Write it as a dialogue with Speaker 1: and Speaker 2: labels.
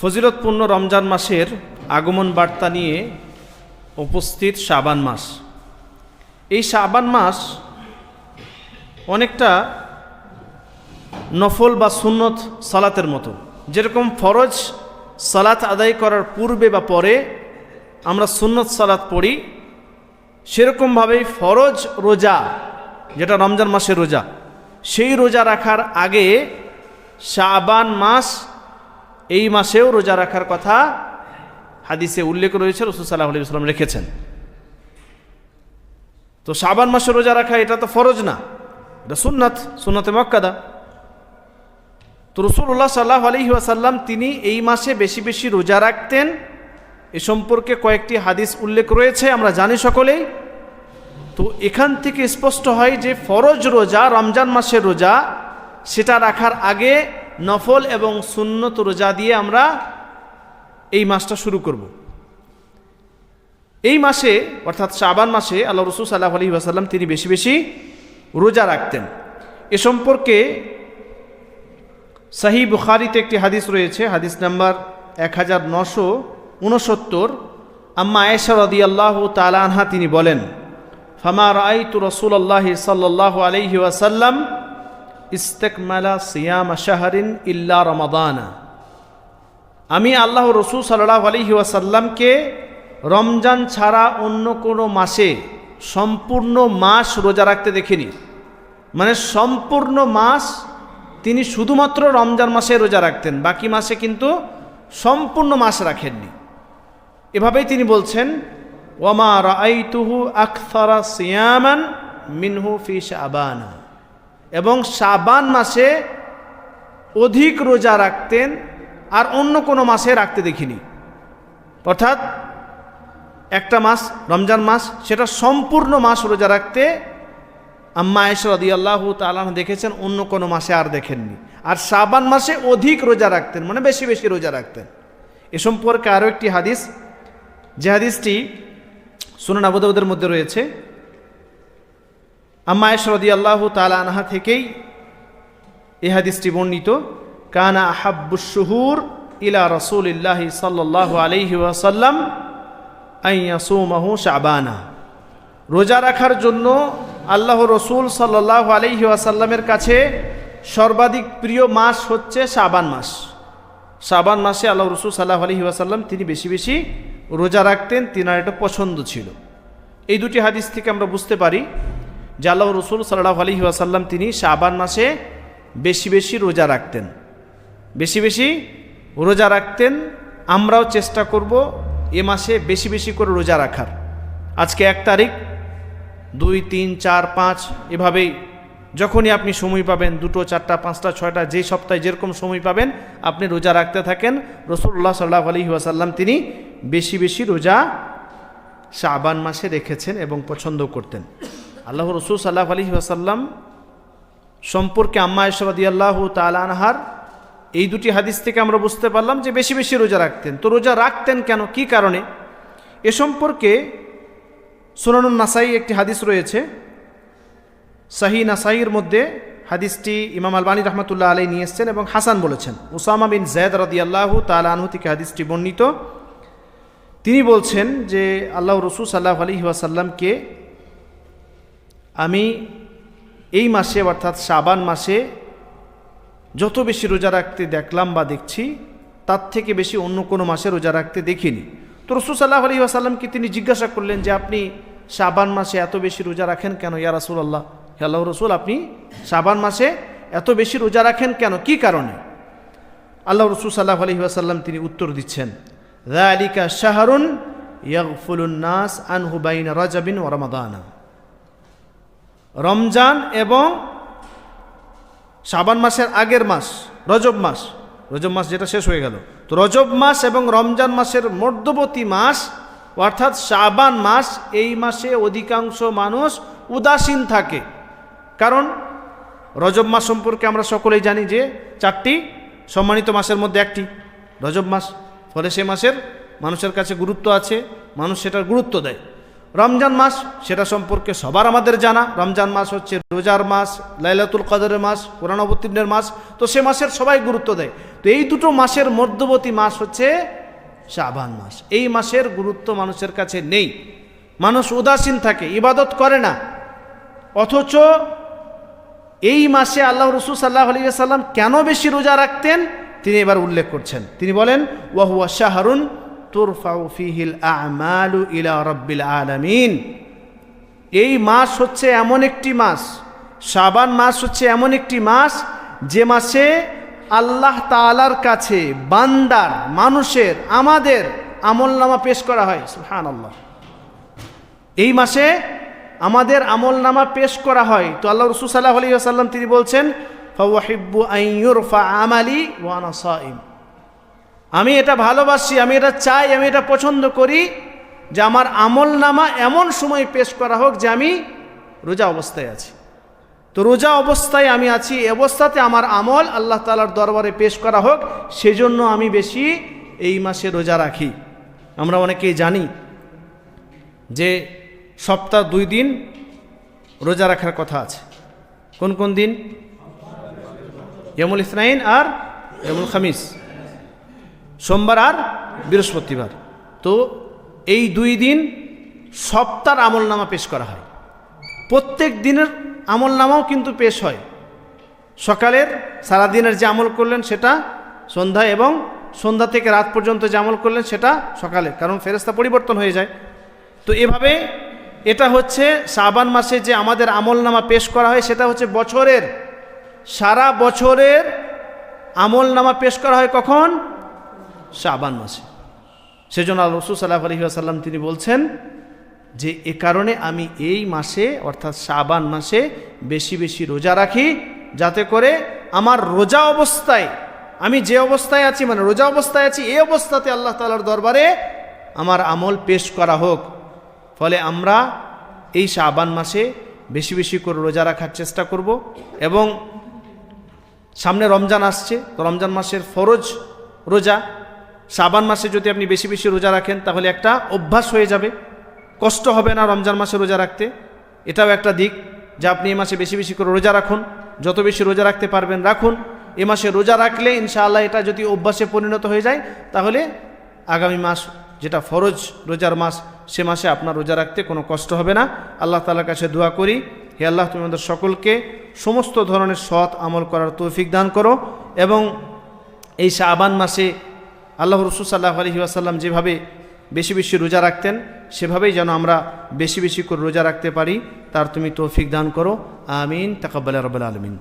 Speaker 1: ফজিলতপূর্ণ রমজান মাসের আগমন বার্তা নিয়ে উপস্থিত শাবান মাস। এই শাবান মাস অনেকটা নফল বা সুন্নত সালাতের মতো। যেরকম ফরজ সালাত আদায় করার পূর্বে বা পরে আমরা সুন্নত সালাত পড়ি, সেরকমভাবেই ফরজ রোজা, যেটা রমজান মাসের রোজা, সেই রোজা রাখার আগে শাবান মাস, এই মাসেও রোজা রাখার কথা হাদিসে উল্লেখ রয়েছে, রাসূল সাল্লাল্লাহু আলাইহি ওয়াসাল্লাম রেখেছেন। তো শাবান মাসে রোজা রাখা এটা তো ফরজ না, এটা সুন্নতে মুআক্কাদা। তো রাসূলুল্লাহ সাল্লাল্লাহু আলাইহি ওয়াসাল্লাম তিনি এই মাসে বেশি বেশি রোজা রাখতেন, এ সম্পর্কে কয়েকটি হাদিস উল্লেখ রয়েছে, আমরা জানি সকলেই। তো এখান থেকে স্পষ্ট হয় যে ফরজ রোজা, রমজান মাসের রোজা, সেটা রাখার আগে নফল এবং সুন্নত রোজা দিয়ে আমরা এই মাসটা শুরু করব। এই মাসে অর্থাৎ শাবান মাসে আল্লাহ রাসূল সাল্লাল্লাহু আলাইহি ওয়াসাল্লাম তিনি বেশি বেশি রোজা রাখতেন। এ সম্পর্কে সহিহ বুখারীতে একটি হাদিস রয়েছে, হাদিস নাম্বার 1969। আম্মা আয়েশা রাদিয়াল্লাহু তাআলা আনহা তিনি বলেন, ফামা রাআইতু রাসূলুল্লাহি সাল্লাল্লাহু আলাইহি ওয়াসাল্লাম ইস্তাকমালা সিয়াম শাহরিন ইল্লা রমাদানা। আমি আল্লাহ রাসূল সাল্লাল্লাহু আলাইহি ওয়াসাল্লামকে রমজান ছাড়া অন্য কোনো মাসে সম্পূর্ণ মাস রোজা রাখতে দেখিনি। মানে সম্পূর্ণ মাস তিনি শুধুমাত্র রমজান মাসে রোজা রাখতেন, বাকি মাসে কিন্তু সম্পূর্ণ মাস রাখেননি। এভাবেই তিনি বলছেন, ওয়ামা রাআইতুহু আকসারা সিয়ামান মিনহু ফি শাবান, এবং শাবান মাসে অধিক রোজা রাখতেন আর অন্য কোনো মাসে রাখতে দেখিনি। অর্থাৎ একটা মাস রমজান মাস, সেটা সম্পূর্ণ মাস রোজা রাখতে আম্মা আয়েশা রাদিয়াল্লাহু তাআলা দেখেছেন, অন্য কোনো মাসে আর দেখেননি। আর শাবান মাসে অধিক রোজা রাখতেন, মানে বেশি বেশি রোজা রাখতেন। এ সম্পর্কে আরও একটি হাদিস, যে হাদিসটি সুনান আবু দাউদের মধ্যে রয়েছে, আম্মা আয়েশা রাদিয়াল্লাহু তাআলা আনহা থেকেই এই হাদিসটি বর্ণিত। কানা আহাব্বুশ শুহুর ইলা রাসূলিল্লাহি সাল্লাল্লাহু আলাইহি ওয়াসাল্লাম আন ইয়াসুমাহু শাবানা। রোজা রাখার জন্য আল্লাহ রসুল সাল্লাল্লাহু আলাইহি ওয়াসাল্লামের কাছে সর্বাধিক প্রিয় মাস হচ্ছে শাবান মাস। শাবান মাসে আল্লাহ রসুল সাল্লাল্লাহু আলাইহি ওয়াসাল্লাম তিনি বেশি বেশি রোজা রাখতেন, তিনার এটা পছন্দ ছিল। এই দুটি হাদিস থেকে আমরা বুঝতে পারি যে আল্লাহ রসুল সাল্লাল্লাহু আলাইহি ওয়াসাল্লাম তিনি শাবান মাসে বেশি বেশি রোজা রাখতেন, বেশি বেশি রোজা রাখতেন। আমরাও চেষ্টা করব এ মাসে বেশি বেশি করে রোজা রাখার। আজকে 1 তারিখ, 2, 3, 4, 5 এভাবেই যখনই আপনি সময় পাবেন, 2, 4, 5, 6, যে সপ্তাহে যেরকম সময় পাবেন আপনি রোজা রাখতে থাকেন। রাসূলুল্লাহ সাল্লাল্লাহু আলাইহি ওয়াসাল্লাম তিনি বেশি বেশি রোজা শাবান মাসে রেখেছেন এবং পছন্দ করতেন। আল্লাহ রাসূল সাল্লাল্লাহু আলাইহি ওয়াসাল্লাম সম্পর্কে আম্মা আয়েশা রাদিয়াল্লাহু তাআলা আনহার এই দুটি হাদিস থেকে আমরা বুঝতে পারলাম যে বেশি বেশি রোজা রাখতেন। তো রোজা রাখতেন কেন, কি কারণে, এ সম্পর্কে সুনানুন নাসাই একটি হাদিস রয়েছে, সহিহ নাসাইর মধ্যে হাদিসটি ইমাম আলবানী রাহমাতুল্লাহ আলাইহি নিয়ে এসেছেন এবং হাসান বলেছেন। উসামা বিন যায়েদ রাদিয়াল্লাহু তাআলা আনহু থেকে হাদিসটি বর্ণিত। তিনি বলছেন যে আল্লাহ রাসূল সাল্লাল্লাহু আলাইহি ওয়াসাল্লামকে আমি এই মাসে অর্থাৎ শাবান মাসে যত বেশি রোজা রাখতে দেখলাম বা দেখছি, তার থেকে বেশি অন্য কোনো মাসে রোজা রাখতে দেখিনি। তো রাসূল সাল্লাল্লাহু আলাইহি ওয়াসাল্লামকে তিনি জিজ্ঞাসা করলেন যে আপনি শাবান মাসে এত বেশি রোজা রাখেন কেন ইয়া রাসূলুল্লাহ, হে আল্লাহর রাসূল আপনি শাবান মাসে এত বেশি রোজা রাখেন কেন, কি কারণে? আল্লাহ রাসূল সাল্লাল্লাহু আলাইহি ওয়াসাল্লাম তিনি উত্তর দিচ্ছেন, যালিকা শাহরুন ইয়াগফুলুন নাস আনহু বাইনা রাজাবিন ওয়া রমাদানা। রমজান এবং শাবান মাসের আগের মাস রজব মাস, রজব মাস যেটা শেষ হয়ে গেল, তো রজব মাস এবং রমজান মাসের মধ্যবর্তী মাস অর্থাৎ শাবান মাস, এই মাসে অধিকাংশ মানুষ উদাসীন থাকে। কারণ রজব মাস সম্পর্কে আমরা সকলেই জানি যে 4টি সম্মানিত মাসের মধ্যে একটি রজব মাস, ফলে সে মাসের মানুষের কাছে গুরুত্ব আছে, মানুষ সেটার গুরুত্ব দেয়। রমজান মাস সেটা সম্পর্কে সবার আমাদের জানা। রমজান মাস হচ্ছে রোজার মাস, লাইলাতুল কদরের মাস, কোরআন অবতীর্ণের মাস। তো সে মাসের সবাই গুরুত্ব দেয়। তো এই দুটো মাসের মধ্যবর্তী মাস হচ্ছে শাবান মাস। এই মাসের গুরুত্ব মানুষের কাছে নেই, মানুষ উদাসীন থাকে, ইবাদত করে না। অথচ এই মাসে আল্লাহ রাসূল সাল্লাল্লাহু আলাইহি ওয়াসাল্লাম কেন বেশি রোজা রাখতেন তিনি এবার উল্লেখ করছেন। তিনি বলেন, ওয়া হুয়া শাহরুন তুরফাউ ফীহিল আ'মালু ইলা রাব্বিল আলামিন। এই মাস হচ্ছে এমন একটি মাস, শাবান মাস হচ্ছে এমন একটি মাস যে মাসে আল্লাহ তাআলার কাছে বান্দার, মানুষের, আমাদের আমলনামা পেশ করা হয়। সুবহানাল্লাহ। এই মাসে আমাদের আমলনামা পেশ করা হয়। তো আল্লাহ রাসূল সাল্লাল্লাহু আলাইহি ওয়াসাল্লাম তিনি বলছেন, ফাওয়াহিব্বু আন ইউরফা আমালি ওয়া আনা সাইম। আমি এটা ভালোবাসি, আমি এটা চাই, আমি এটা পছন্দ করি যে আমার আমলনামা এমন সময় পেশ করা হোক যে আমি রোজা অবস্থায় আছি। তো রোজা অবস্থায় আমি আছি, এই অবস্থাতে আমার আমল আল্লাহ তাআলার দরবারে পেশ করা হোক, সেজন্য আমি বেশি এই মাসে রোজা রাখি। আমরা অনেকেই জানি যে সপ্তাহ 2 দিন রোজা রাখার কথা আছে। কোন কোন দিন? ইয়ামুল ইসনাইন আর ইয়ামুল খামিস, সোমবার আর বৃহস্পতিবার। তো এই 2 দিন সপ্তাহের আমলনামা পেশ করা হয়। প্রত্যেক দিনের আমলনামাও কিন্তু পেশ হয়। সকালের সারাদিনের যে আমল করলেন সেটা সন্ধ্যায়, এবং সন্ধ্যা থেকে রাত পর্যন্ত যে আমল করলেন সেটা সকালে, কারণ ফেরেশতা পরিবর্তন হয়ে যায়। তো এভাবে এটা হচ্ছে শাবান মাসে যে আমাদের আমলনামা পেশ করা হয়, সেটা হচ্ছে বছরের, সারা বছরের আমলনামা পেশ করা হয় কখন? শাবান মাসে। সেজন্য আল্লাহ রাসূল সাল্লাল্লাহু আলাইহি ওয়াসাল্লাম তিনি বলছেন যে এ কারণে আমি এই মাসে অর্থাৎ শাবান মাসে বেশি বেশি রোজা রাখি, যাতে করে আমার রোজা অবস্থায়, আমি যে অবস্থায় আছি, মানে রোজা অবস্থায় আছি, এই অবস্থাতে আল্লাহ তাআলার দরবারে আমার আমল পেশ করা হোক। ফলে আমরা এই শাবান মাসে বেশি বেশি করে রোজা রাখার চেষ্টা করব। এবং সামনে রমজান আসছে, তো রমজান মাসের ফরজ রোজা, শাবান মাসে যদি আপনি বেশি বেশি রোজা রাখেন তাহলে একটা অভ্যাস হয়ে যাবে, কষ্ট হবে না রমজান মাসে রোজা রাখতে। এটাও একটা দিক যে আপনি এই মাসে বেশি বেশি করে রোজা রাখুন, যত বেশি রোজা রাখতে পারবেন রাখুন। এ মাসে রোজা রাখলে ইনশাআল্লাহ এটা যদি অভ্যাসে পরিণত হয়ে যায় তাহলে আগামী মাস যেটা ফরজ রোজার মাস, সে মাসে আপনার রোজা রাখতে কোনো কষ্ট হবে না। আল্লাহ তাআলার কাছে দোয়া করি, হে আল্লাহ তুমি আমাদের সকলকে সমস্ত ধরনের সৎ আমল করার তৌফিক দান করো, এবং এই শাবান মাসে আল্লাহ রাসূল সাল্লাল্লাহু আলাইহি ওয়াসাল্লাম যেভাবে বেশি বেশি রোজা রাখতেন সেভাবেই যেন আমরা বেশি বেশি করে রোজা রাখতে পারি, তার তুমি তৌফিক দান করো। আমিন। তাকাব্বাল রাব্বুল আলামিন।